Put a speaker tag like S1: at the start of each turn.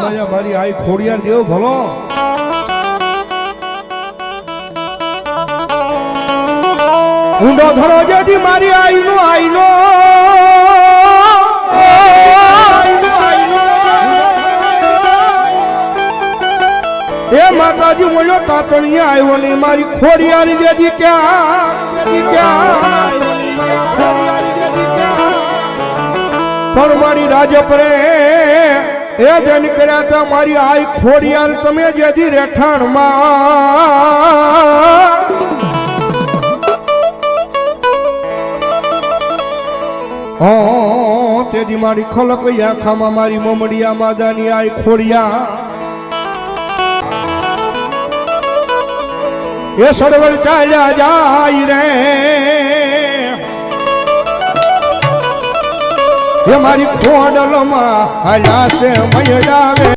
S1: મહામાયા મારી આઈ ખોડિયાર દેવ ભલો ઊંડો ધરો જેથી મારી આઈનો એ માતાજી બોલ્યો તાતણીએ આવ્યો નહીં મારી ખોડિયારી જેથી ક્યાં પણ મારી રાજપરે એ જન કર્યા હતા મારી આઈ ખોડિયાર તમે જેથી રહેઠાણમાં તેથી મારી ખલક આખામાં મારી મમડિયા માદાની આઈ ખોડિયા એ સડવળ ચાલ્યા જાય રે એ મારી ખોડલમાં હલાશે મયડાવે